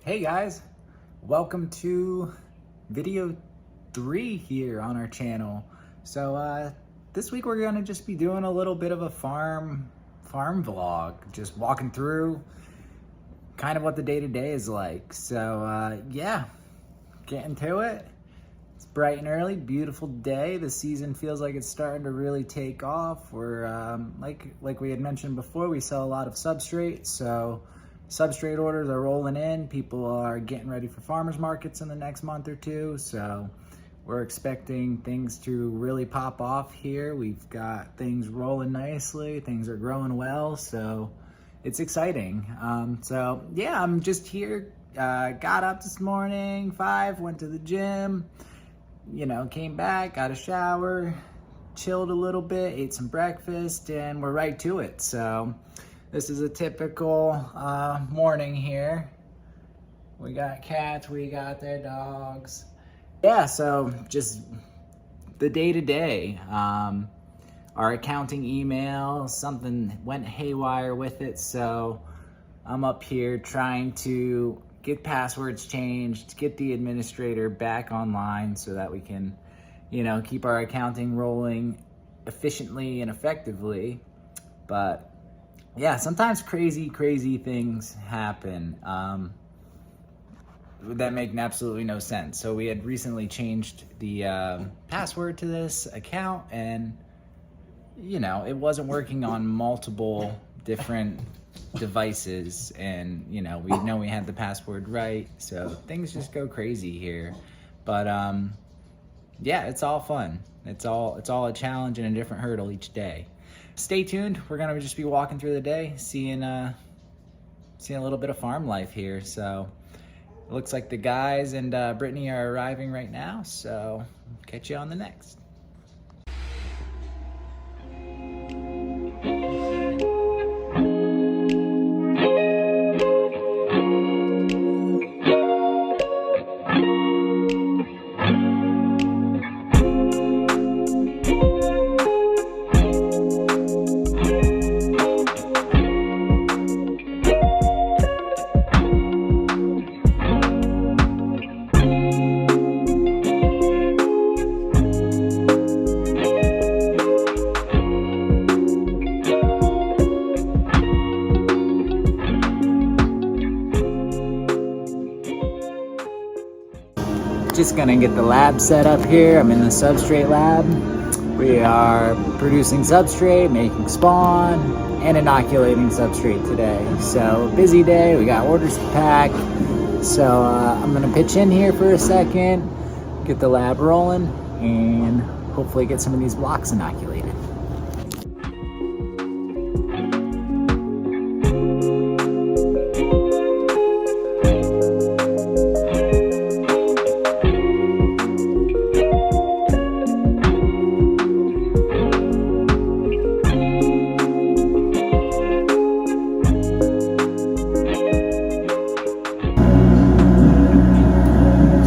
Hey guys, welcome to video 3 here on our channel. So this week we're gonna just be doing a little bit of a farm vlog, just walking through kind of what the day-to-day is like. So yeah, getting to it. It's bright and early, beautiful day. The season feels like it's starting to really take off. We're like we had mentioned before, we sell a lot of substrate, so Substrate orders are rolling in. People are getting ready for farmers markets in the next month or two. So we're expecting things to really pop off here. We've got things rolling nicely. Things are growing well. So it's exciting. So yeah, I'm just here. Got up this morning, 5, went to the gym, came back, got a shower, chilled a little bit, ate some breakfast, and we're right to it. So this is a typical morning here. We got cats, we got their dogs. Yeah, so just the day-to-day. Our accounting email, something went haywire with it, so I'm up here trying to get passwords changed, get the administrator back online so that we can, keep our accounting rolling efficiently and effectively. But yeah, sometimes crazy things happen that make absolutely no sense. So we had recently changed the password to this account, and it wasn't working on multiple different devices, and we know we had the password right, so things just go crazy here. But yeah, it's all fun. It's all a challenge and a different hurdle each day. Stay tuned. We're gonna just be walking through the day, seeing a little bit of farm life here. So it looks like the guys and Brittany are arriving right now. So catch you on the next. Just gonna get the lab set up here. I'm in the Substrate lab. We are producing substrate, making spawn, and inoculating substrate today. So busy day, we got orders to pack. So I'm gonna pitch in here for a second, get the lab rolling, and hopefully get some of these blocks inoculated.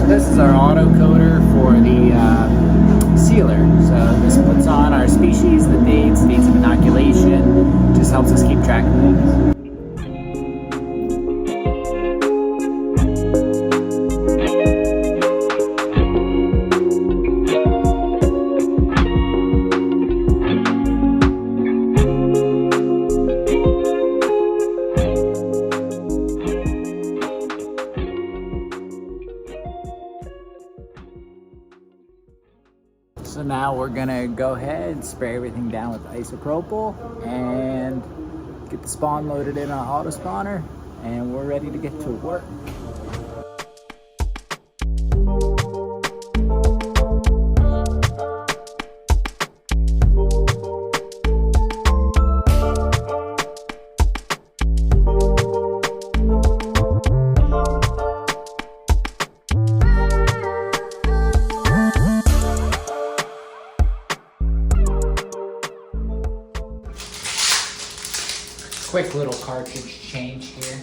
This is our autocoder for the sealer. So this puts on our species, the dates of inoculation, just helps us keep track of things. So now we're gonna go ahead and spray everything down with isopropyl and get the spawn loaded in our auto spawner, and we're ready to get to work. Quick little cartridge change here.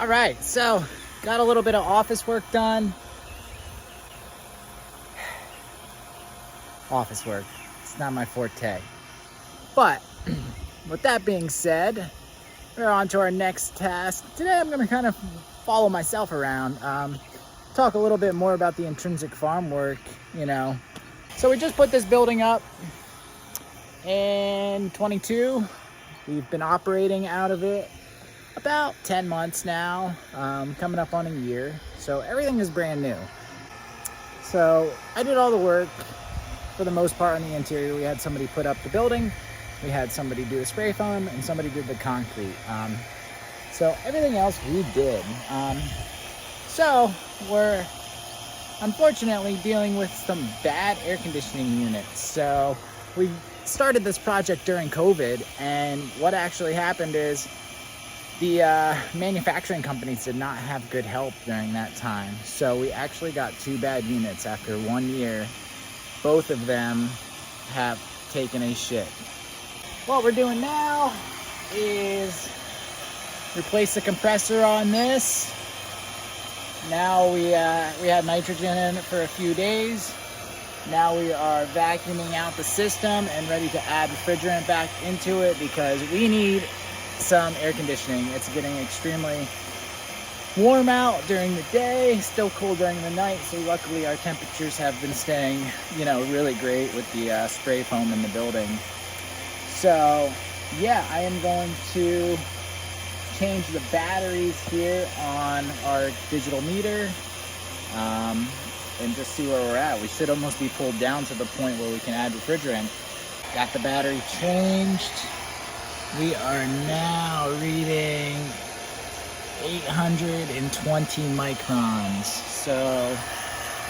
All right, so got a little bit of office work done. Office work, it's not my forte. But with that being said, we're on to our next task. Today I'm gonna kind of follow myself around, talk a little bit more about the intrinsic farm work, you know. So we just put this building up in 22. We've been operating out of it about 10 months now, coming up on a year. So everything is brand new. So I did all the work for the most part on the interior. We had somebody put up the building, we had somebody do the spray foam, and somebody did the concrete. So everything else we did. So we're unfortunately dealing with some bad air conditioning units. So we started this project during COVID, and what actually happened is the manufacturing companies did not have good help during that time. So we actually got 2 bad units after 1 year. Both of them have taken a shit. What we're doing now is replace the compressor on this. Now we had nitrogen in it for a few days. Now we are vacuuming out the system and ready to add refrigerant back into it because we need some air conditioning. It's getting extremely warm out during the day, still cold during the night, so luckily our temperatures have been staying, you know, really great with the spray foam in the building. So yeah, I am going to change the batteries here on our digital meter, and just see where we're at. We should almost be pulled down to the point where we can add refrigerant. Got the battery changed. We are now reading 820 microns. So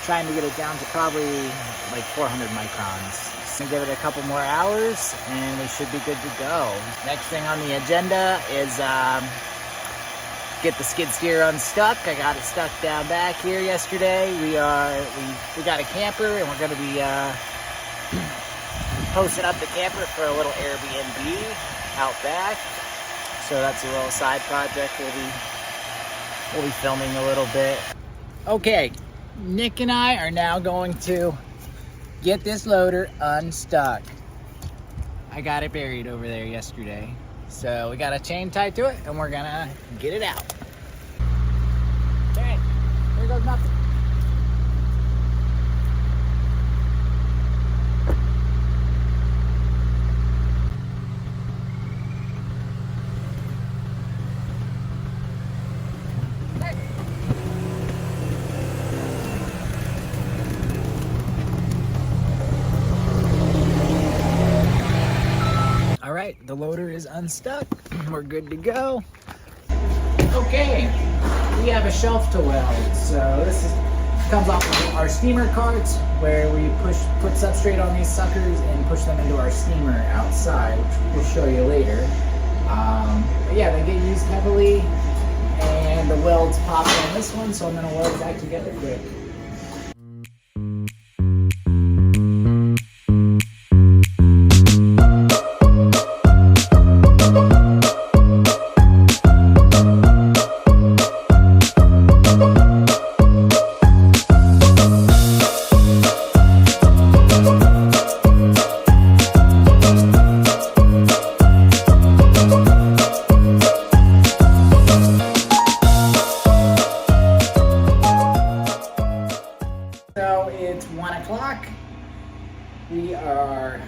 trying to get it down to probably like 400 microns. So give it a couple more hours and we should be good to go. Next thing on the agenda is get the skid steer unstuck. I got it stuck down back here yesterday. We got a camper and we're gonna be posting up the camper for a little Airbnb out back. So that's a little side project we'll be filming a little bit. Okay, Nick and I are now going to get this loader unstuck. I got it buried over there yesterday. So we got a chain tied to it and we're gonna get it out. Okay, here goes nothing. All right, the loader is unstuck. We're good to go. Okay, we have a shelf to weld. So this comes off of our steamer carts where we put substrate on these suckers and push them into our steamer outside, which we'll show you later. But yeah, they get used heavily and the welds pop on this one, so I'm gonna weld it back together quick. So it's 1 o'clock. We are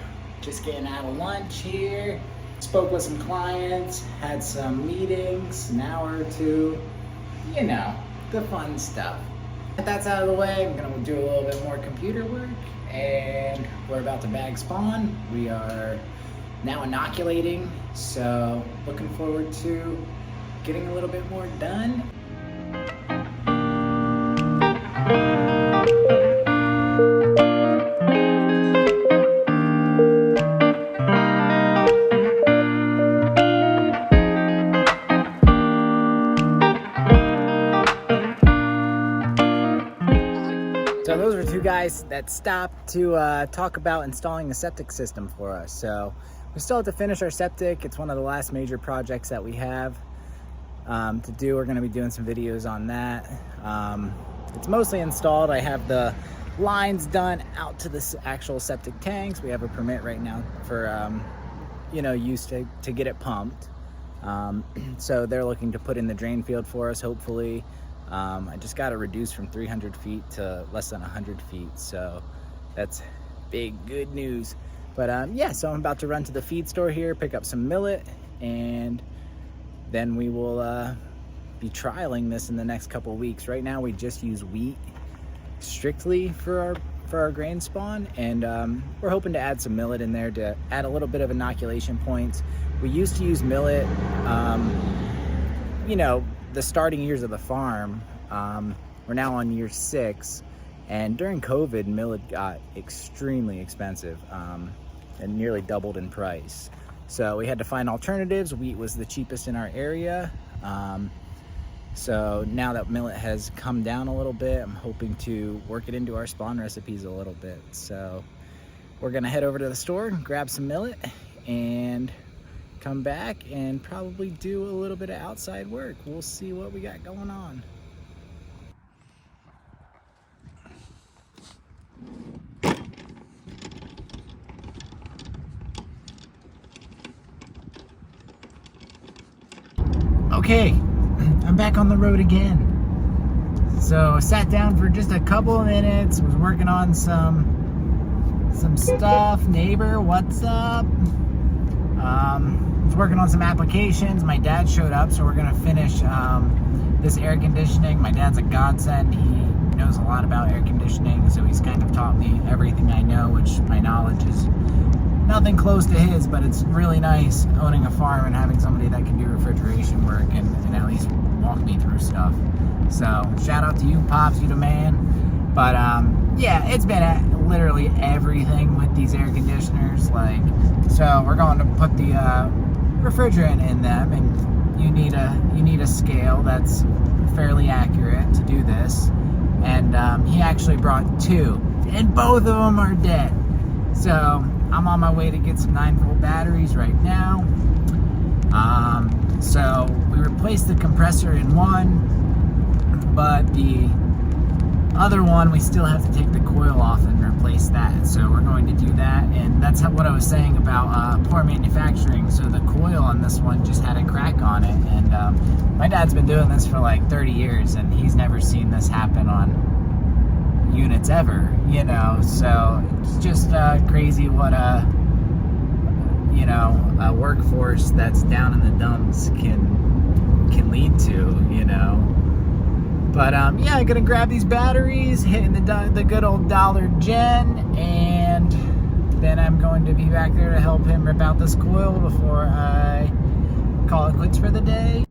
just getting out of lunch here. Spoke with some clients, had some meetings, an hour or two, you know, the fun stuff. If that's out of the way, I'm gonna do a little bit more computer work and we're about to bag spawn. We are now inoculating, so looking forward to getting a little bit more done. So those were 2 guys that stopped to talk about installing the septic system for us. So we still have to finish our septic. It's one of the last major projects that we have. to do. We're going to be doing some videos on that. It's mostly installed. I have the lines done out to the actual septic tanks. We have a permit right now for use to get it pumped. So they're looking to put in the drain field for us, hopefully. I just got it reduced from 300 feet to less than 100 feet, so that's big good news. But yeah, so I'm about to run to the feed store here, pick up some millet, and then we will be trialing this in the next couple of weeks. Right now we just use wheat strictly for our grain spawn, and we're hoping to add some millet in there to add a little bit of inoculation points. We used to use millet, the starting years of the farm. We're now on year 6, and during COVID, millet got extremely expensive and nearly doubled in price. So we had to find alternatives. Wheat was the cheapest in our area. So now that millet has come down a little bit, I'm hoping to work it into our spawn recipes a little bit. So we're gonna head over to the store, grab some millet, and come back and probably do a little bit of outside work. We'll see what we got going on. Okay, I'm back on the road again. So I sat down for just a couple of minutes, was working on some stuff. Neighbor, what's up? Was working on some applications. My dad showed up, so we're gonna finish this air conditioning. My dad's a godsend. He knows a lot about air conditioning, so he's kind of taught me everything I know, which my knowledge is nothing close to his, but it's really nice owning a farm and having somebody that can do refrigeration work and at least walk me through stuff. So shout out to you, Pops, you the man. But yeah, it's been literally everything with these air conditioners. So we're going to put the refrigerant in them, and you need a scale that's fairly accurate to do this. And he actually brought 2, and both of them are dead. So I'm on my way to get some 9-volt batteries right now. So we replaced the compressor in one, but the other one, we still have to take the coil off and replace that. So we're going to do that, and that's what I was saying about poor manufacturing. So the coil on this one just had a crack on it, and my dad's been doing this for like 30 years, and he's never seen this happen on units ever, so it's just crazy what a workforce that's down in the dumps can lead to, But yeah, I'm gonna grab these batteries, hitting the good old Dollar Gen, and then I'm going to be back there to help him rip out this coil before I call it quits for the day.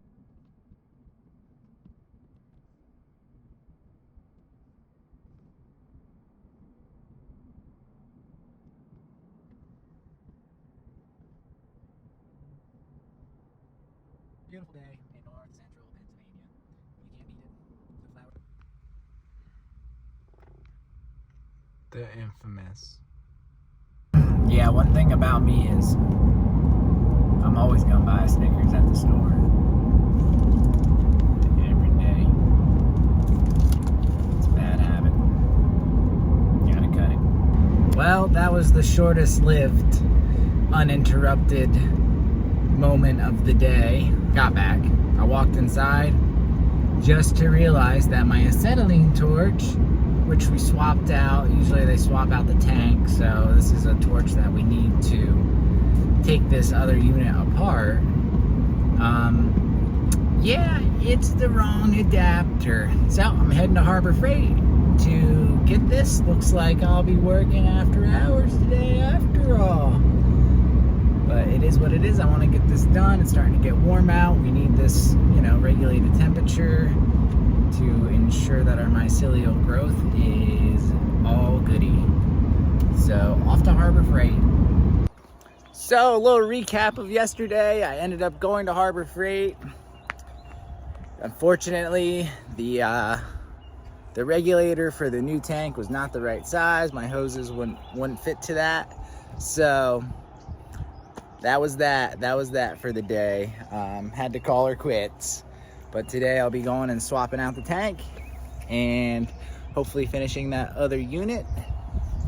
Beautiful day in north central Pennsylvania. You can't beat it. The flower. The infamous. Yeah, one thing about me is I'm always gonna buy Snickers at the store. Every day. It's a bad habit. Gotta cut it. Well, that was the shortest lived, uninterrupted moment of the day. Got back. I walked inside just to realize that my acetylene torch, which we swapped out, usually they swap out the tank, so this is a torch that we need to take this other unit apart. Yeah, it's the wrong adapter. So I'm heading to Harbor Freight to get this. Looks like I'll be working after hours today after all. But it is what it is. I want to get this done. It's starting to get warm out. We need this, regulated temperature to ensure that our mycelial growth is all goody. So off to Harbor Freight. So a little recap of yesterday. I ended up going to Harbor Freight. Unfortunately, the regulator for the new tank was not the right size. My hoses wouldn't fit to that. So that was that for the day. Had to call her quits. But today I'll be going and swapping out the tank and hopefully finishing that other unit.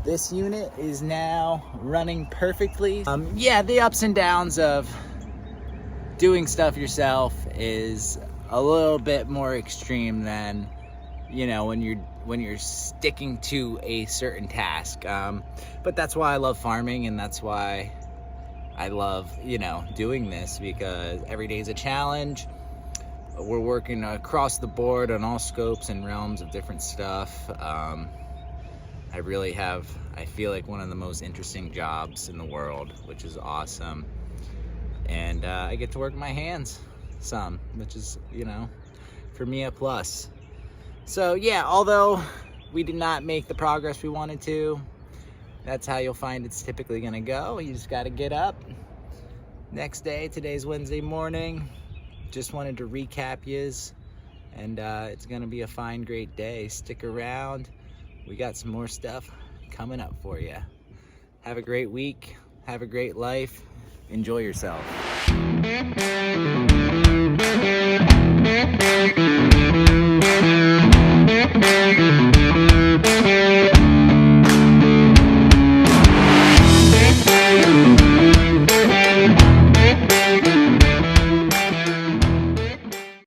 This unit is now running perfectly. Yeah, the ups and downs of doing stuff yourself is a little bit more extreme than, you know, when you're sticking to a certain task. But that's why I love farming, and that's why I love, you know, doing this, because every day is a challenge. We're working across the board on all scopes and realms of different stuff. I really have, I feel like, one of the most interesting jobs in the world, which is awesome. And I get to work with my hands some, which is, you know, for me a plus. So yeah, although we did not make the progress we wanted to, that's how you'll find it's typically gonna go. You just gotta get up. Next day, today's Wednesday morning. Just wanted to recap yous, and it's gonna be a fine, great day. Stick around. We got some more stuff coming up for you. Have a great week. Have a great life. Enjoy yourself.